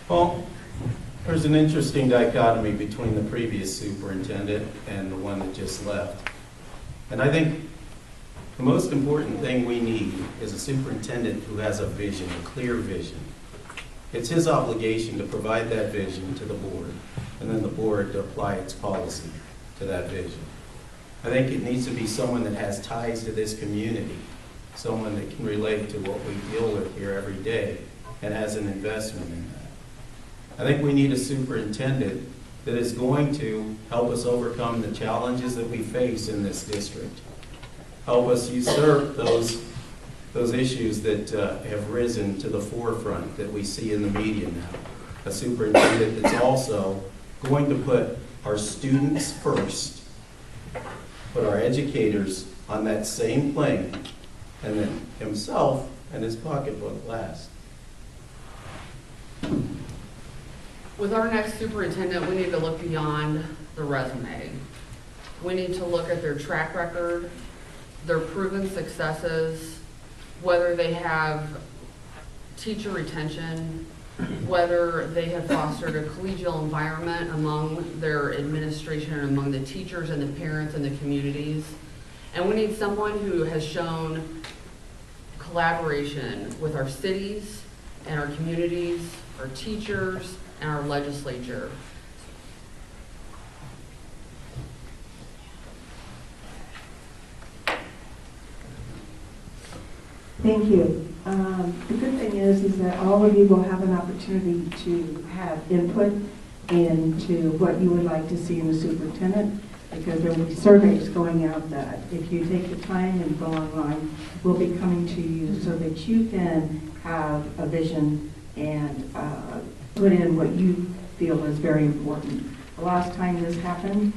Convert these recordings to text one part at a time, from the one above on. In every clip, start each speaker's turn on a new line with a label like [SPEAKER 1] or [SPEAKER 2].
[SPEAKER 1] Well, there's an interesting dichotomy between the previous superintendent and the one that just left. And I think the most important thing we need is a superintendent who has a vision, a clear vision. It's his obligation to provide that vision to the board, and then the board to apply its policy to that vision. I think it needs to be someone that has ties to this community, someone that can relate to what we deal with here every day and has an investment in that. I think we need a superintendent that is going to help us overcome the challenges that we face in this district, help us usurp those issues that have risen to the forefront that we see in the media now. A superintendent that's also going to put our students first, put our educators on that same plane, and then himself and his pocketbook last.
[SPEAKER 2] With our next superintendent, we need to look beyond the resume. We need to look at their track record, their proven successes, whether they have teacher retention, whether they have fostered a collegial environment among their administration and among the teachers and the parents and the communities. And we need someone who has shown collaboration with our cities and our communities, our teachers, and our legislature.
[SPEAKER 3] Thank you. The good thing is that all of you will have an opportunity to have input into what you would like to see in the superintendent, because there will be surveys going out that, if you take the time and go online, will be coming to you so that you can have a vision and put in what you feel is very important. The last time this happened,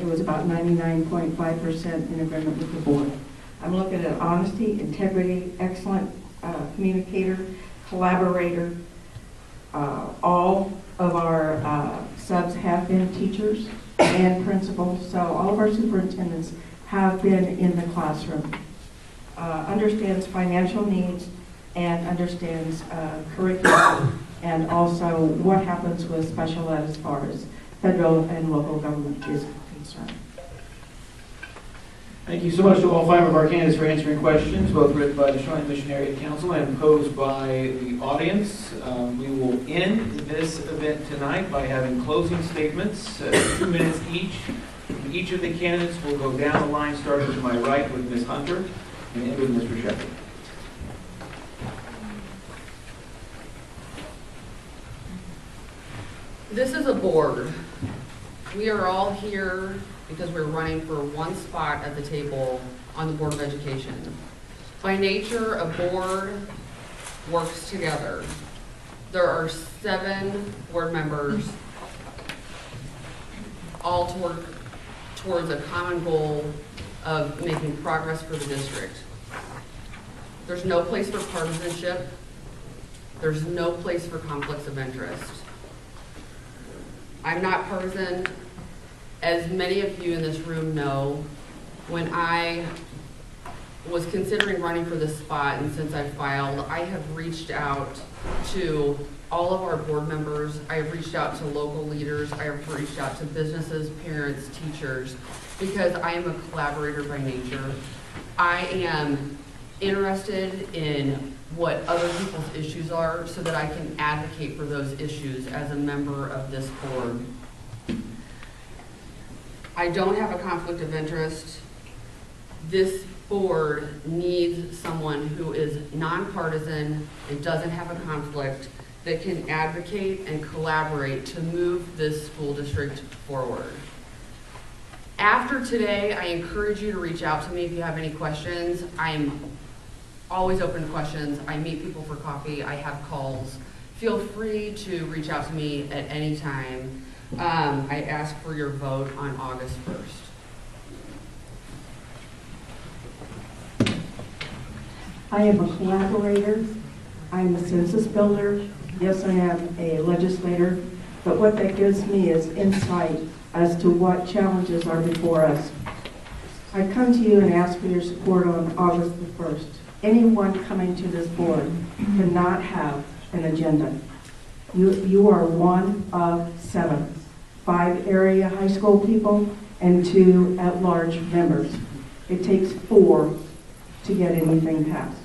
[SPEAKER 3] it was about 99.5% in agreement with the board. I'm looking at honesty, integrity, excellent communicator, collaborator. All of our subs have been teachers and principals, so all of our superintendents have been in the classroom. Understands financial needs and understands curriculum, and also what happens with special ed as far as federal and local government is concerned.
[SPEAKER 4] Thank you so much to all 5 of our candidates for answering questions, both written by the Shoreline Mission Area Council and posed by the audience. We will end this event tonight by having closing statements, 2 minutes each. Each of the candidates will go down the line, starting to my right with Ms. Hunter and end with Mr. Shepard.
[SPEAKER 2] This is a board. We are all here because we're running for one spot at the table on the Board of Education. By nature, a board works together. There are 7 board members, all to work towards a common goal of making progress for the district. There's no place for partisanship. There's no place for conflicts of interest. I'm not partisan. As many of you in this room know, when I was considering running for this spot, and since I filed, I have reached out to all of our board members. I have reached out to local leaders. I have reached out to businesses, parents, teachers, because I am a collaborator by nature. I am interested in what other people's issues are so that I can advocate for those issues as a member of this board. I don't have a conflict of interest. This board needs someone who is nonpartisan and doesn't have a conflict, that can advocate and collaborate to move this school district forward. After today, I encourage you to reach out to me if you have any questions. I'm always open to questions. I meet people for coffee. I have calls. Feel free to reach out to me at any time. I ask for your vote on August 1st.
[SPEAKER 3] I am a collaborator. I'm a census builder. Yes, I am a legislator. But what that gives me is insight as to what challenges are before us. I come to you and ask for your support on August the 1st. Anyone coming to this board cannot have an agenda. You are one of 7. 5 area high school people and 2 at-large members. It takes 4 to get anything passed.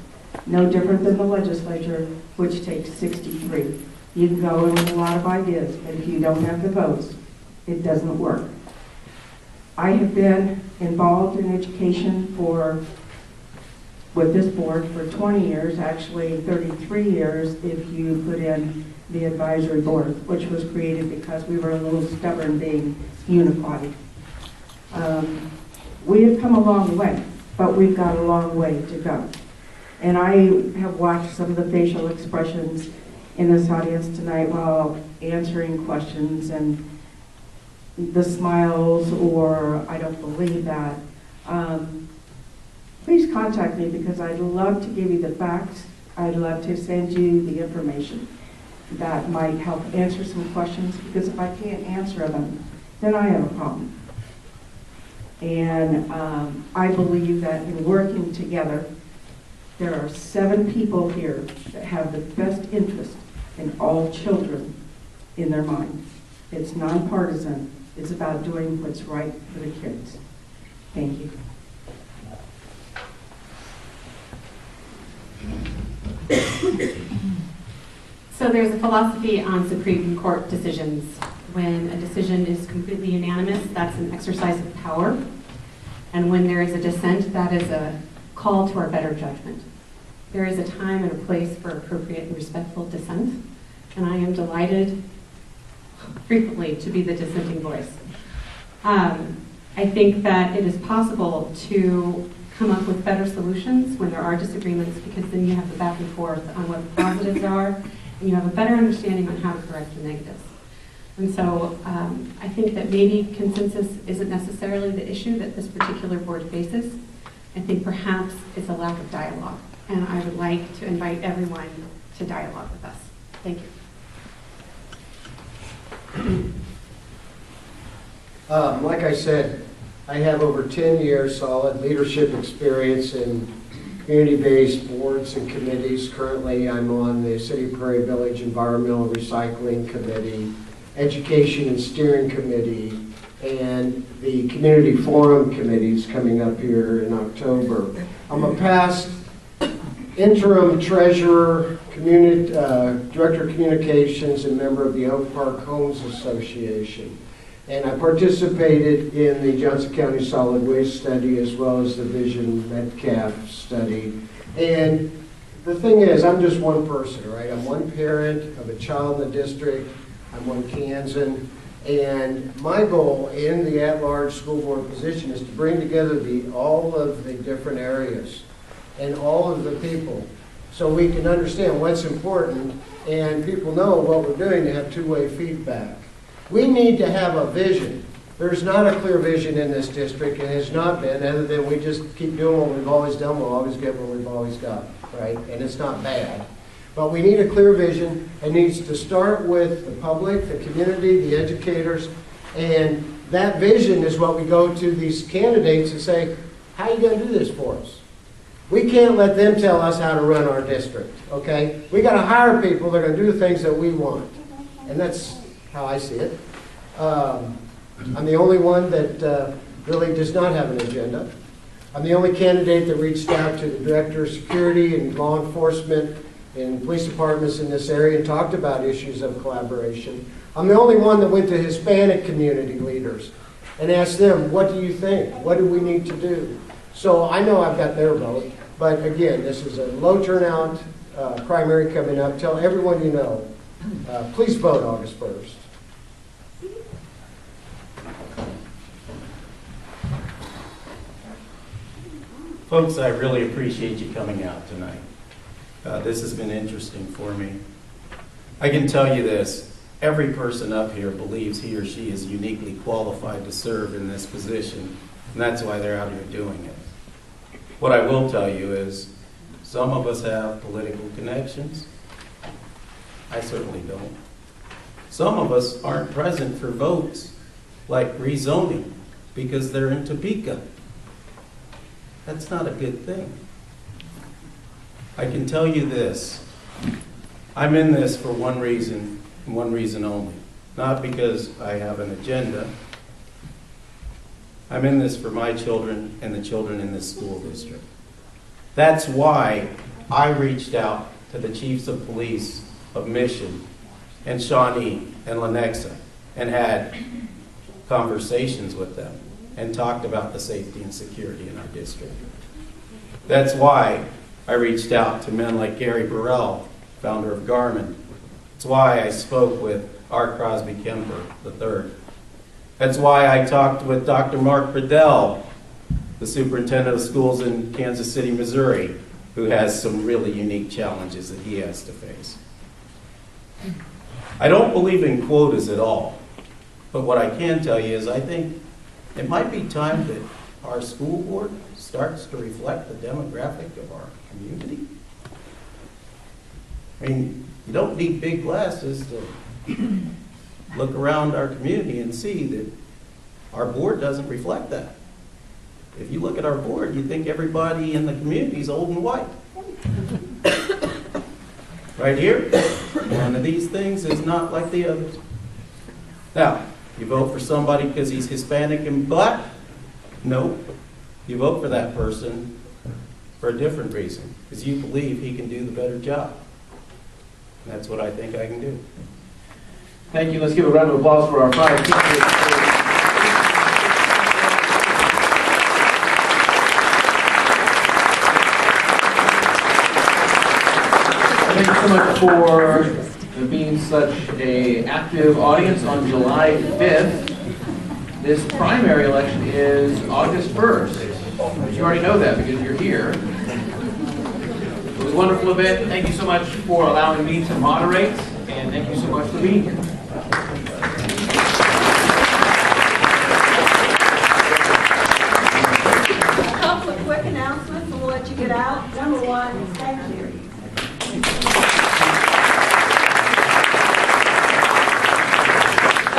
[SPEAKER 3] No different than the legislature, which takes 63. You can go in with a lot of ideas, but if you don't have the votes, it doesn't work. I have been involved in education with this board for 20 years, actually 33 years if you put in the advisory board, which was created because we were a little stubborn being unified. We have come a long way, but we've got a long way to go. And I have watched some of the facial expressions in this audience tonight while answering questions, and the smiles or I don't believe that. Please contact me because I'd love to give you the facts. I'd love to send you the information that might help answer some questions, because if I can't answer them, then I have a problem. And I believe that in working together, there are 7 people here that have the best interest in all children in their mind. It's nonpartisan. It's about doing what's right for the kids. Thank you.
[SPEAKER 5] So there's a philosophy on Supreme Court decisions. When a decision is completely unanimous, that's an exercise of power. And when there is a dissent, that is a call to our better judgment. There is a time and a place for appropriate and respectful dissent, and I am delighted frequently to be the dissenting voice. I think that it is possible to come up with better solutions when there are disagreements, because then you have the back and forth on what the positives are, and you have a better understanding on how to correct the negatives. And so I think that maybe consensus isn't necessarily the issue that this particular board faces. I think perhaps it's a lack of dialogue, and I would like to invite everyone to dialogue with us. Thank you.
[SPEAKER 6] Like I said, I have over 10 years solid leadership experience in community-based boards and committees. Currently, I'm on the City of Prairie Village Environmental Recycling Committee, Education and Steering Committee, and the Community Forum Committees coming up here in October. I'm a past interim treasurer, director of communications, and member of the Oak Park Homes Association. And I participated in the Johnson County Solid Waste Study as well as the Vision Metcalf study. And the thing is, I'm just one person, right? I'm one parent of a child in the district. I'm one Kansan. And my goal in the at-large school board position is to bring together all of the different areas and all of the people so we can understand what's important and people know what we're doing to have two-way feedback. We need to have a vision. There's not a clear vision in this district, and has not been, other than we just keep doing what we've always done. We'll always get what we've always got, right? And it's not bad. But we need a clear vision. It needs to start with the public, the community, the educators, and that vision is what we go to these candidates and say, how are you going to do this for us? We can't let them tell us how to run our district, okay? We got to hire people that are going to do the things that we want. And that's how I see it. I'm the only one that really does not have an agenda. I'm the only candidate that reached out to the Director of Security and law enforcement and police departments in this area and talked about issues of collaboration. I'm the only one that went to Hispanic community leaders and asked them, what do you think? What do we need to do? So I know I've got their vote, but again, this is a low turnout primary coming up. Tell everyone you know, please vote August 1st.
[SPEAKER 1] Folks, I really appreciate you coming out tonight. This has been interesting for me. I can tell you this, every person up here believes he or she is uniquely qualified to serve in this position, and that's why they're out here doing it. What I will tell you is, some of us have political connections. I certainly don't. Some of us aren't present for votes, like rezoning, because they're in Topeka. That's not a good thing. I can tell you this. I'm in this for one reason, and one reason only. Not because I have an agenda. I'm in this for my children and the children in this school district. That's why I reached out to the chiefs of police of Mission and Shawnee and Lenexa and had conversations with them and talked about the safety and security in our district. That's why I reached out to men like Gary Burrell, founder of Garmin. That's why I spoke with R. Crosby Kemper III. That's why I talked with Dr. Mark Bradell, the superintendent of schools in Kansas City, Missouri, who has some really unique challenges that he has to face. I don't believe in quotas at all, but what I can tell you is I think it might be time that our school board starts to reflect the demographic of our community. I mean, you don't need big glasses to look around our community and see that our board doesn't reflect that. If you look at our board, you think everybody in the community is old and white. Right here, one of these things is not like the others. Now, you vote for somebody because he's Hispanic and black? No. You vote for that person for a different reason, because you believe he can do the better job. And that's what I think I can do.
[SPEAKER 4] Thank you. Let's give a round of applause for our 5 teachers. Thank you so much for being such an active audience on July 5th. This primary election is August 1st. But you already know that because you're here. It was a wonderful event. Thank you so much for allowing me to moderate, and thank you so much for being here.
[SPEAKER 7] A couple of quick announcements and we'll let you get out. Number one, thank you.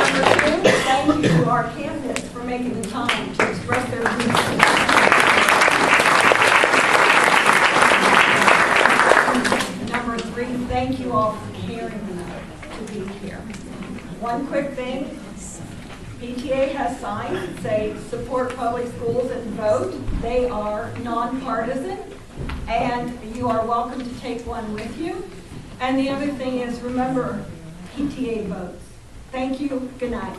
[SPEAKER 7] Number two, thank you to our candidates for making the time to express their views. Number three, thank you all for caring enough to be here. One quick thing, PTA has signs that say support public schools and vote. They are nonpartisan, and you are welcome to take one with you. And the other thing is, remember, PTA votes. Thank you. Good night.